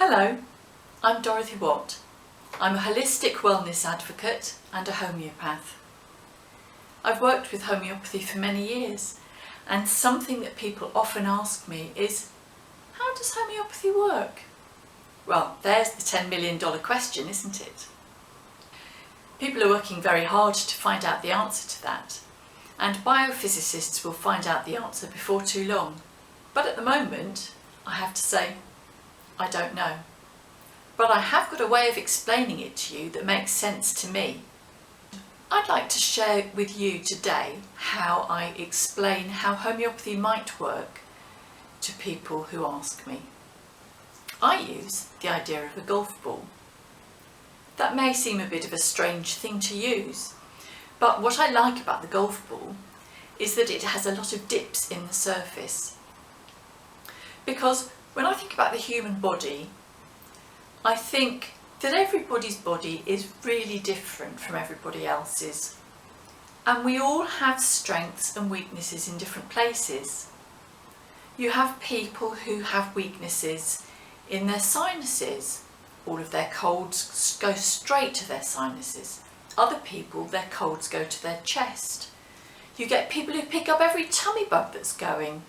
Hello, I'm Dorothy Watt. I'm a holistic wellness advocate and a homeopath. I've worked with homeopathy for many years, and something that people often ask me is, how does homeopathy work? Well, there's the $10 million question, isn't it? People are working very hard to find out the answer to that, and biophysicists will find out the answer before too long. But at the moment, I have to say, I don't know. But I have got a way of explaining it to you that makes sense to me. I'd like to share with you today how I explain how homeopathy might work to people who ask me. I use the idea of a golf ball. That may seem a bit of a strange thing to use, but what I like about the golf ball is that it has a lot of dips in the surface. Because when I think about the human body, I think that everybody's body is really different from everybody else's, and we all have strengths and weaknesses in different places. You have people who have weaknesses in their sinuses. All of their colds go straight to their sinuses. Other people, their colds go to their chest. You get people who pick up every tummy bug that's going.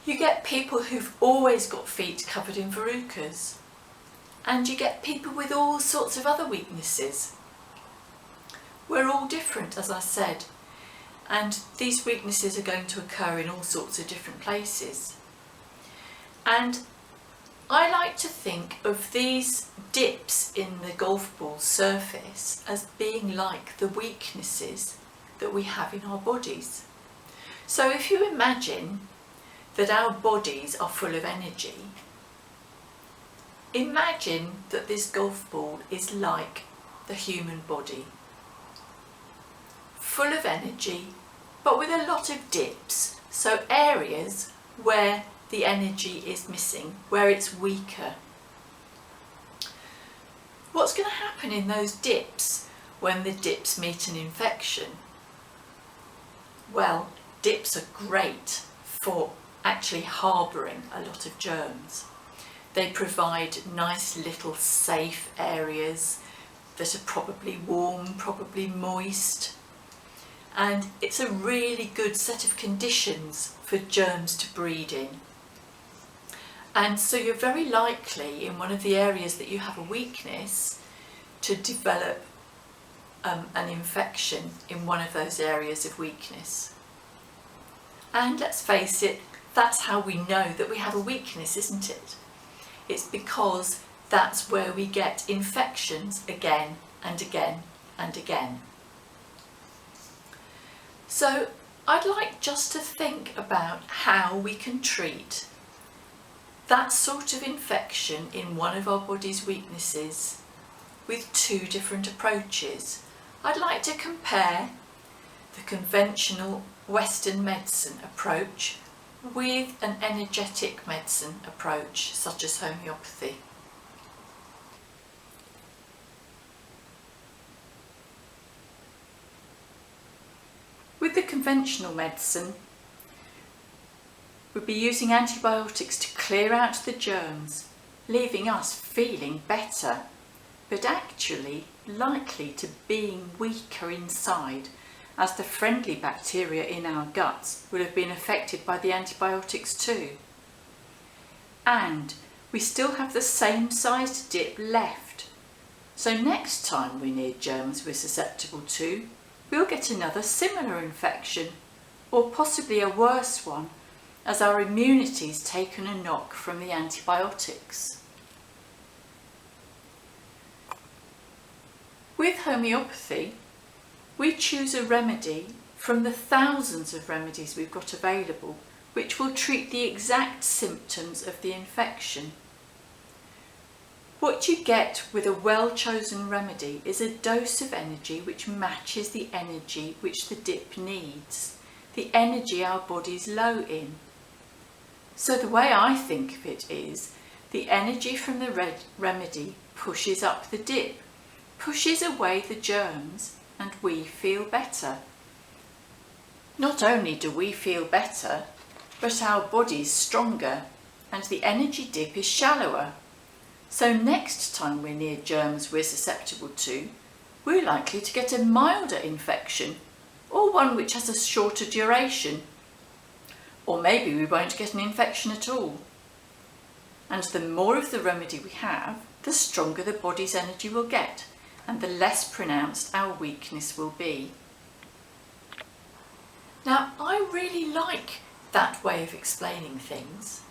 You get people who've always got feet covered in verrucas. And you get people with all sorts of other weaknesses. We're all different, as I said, and these weaknesses are going to occur in all sorts of different places. And I like to think of these dips in the golf ball surface as being like the weaknesses that we have in our bodies. So if you imagine that our bodies are full of energy, imagine that this golf ball is like the human body, full of energy, but with a lot of dips, so areas where the energy is missing, where it's weaker. What's going to happen in those dips when the dips meet an infection? Well, dips are great for actually harbouring a lot of germs. They provide nice little safe areas that are probably warm, probably moist, and it's a really good set of conditions for germs to breed in. And so you're very likely in one of the areas that you have a weakness to develop an infection in one of those areas of weakness. And let's face it, that's how we know that we have a weakness, isn't it? It's because that's where we get infections again and again and again. So I'd like just to think about how we can treat that sort of infection in one of our body's weaknesses with two different approaches. I'd like to compare the conventional Western medicine approach with an energetic medicine approach such as homeopathy. With the conventional medicine, we'd be using antibiotics to clear out the germs, leaving us feeling better, but actually likely to being weaker inside, as the friendly bacteria in our guts would have been affected by the antibiotics too. And we still have the same sized dip left. So next time we're near germs we're susceptible to, we'll get another similar infection, or possibly a worse one, as our immunity's taken a knock from the antibiotics. With homeopathy, we choose a remedy from the thousands of remedies we've got available, which will treat the exact symptoms of the infection. What you get with a well-chosen remedy is a dose of energy which matches the energy which the dip needs, the energy our body's low in. So the way I think of it is, the energy from the remedy pushes up the dip, pushes away the germs, and we feel better. Not only do we feel better, but our body's stronger and the energy dip is shallower, So next time we're near germs we're susceptible to, we're likely to get a milder infection, or one which has a shorter duration. Or maybe we won't get an infection at all. And the more of the remedy we have, the stronger the body's energy will get, and the less pronounced our weakness will be. Now, I really like that way of explaining things,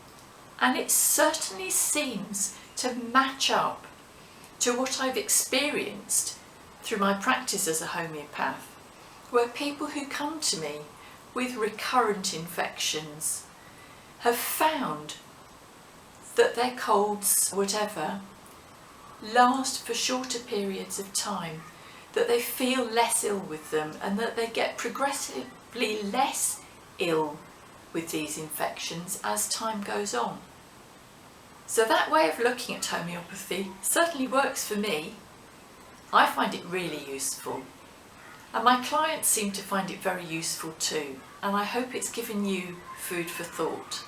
and it certainly seems to match up to what I've experienced through my practice as a homeopath, where people who come to me with recurrent infections have found that their colds, whatever, last for shorter periods of time, that they feel less ill with them, and that they get progressively less ill with these infections as time goes on. So that way of looking at homeopathy certainly works for me. I find it really useful, and my clients seem to find it very useful too, and I hope it's given you food for thought.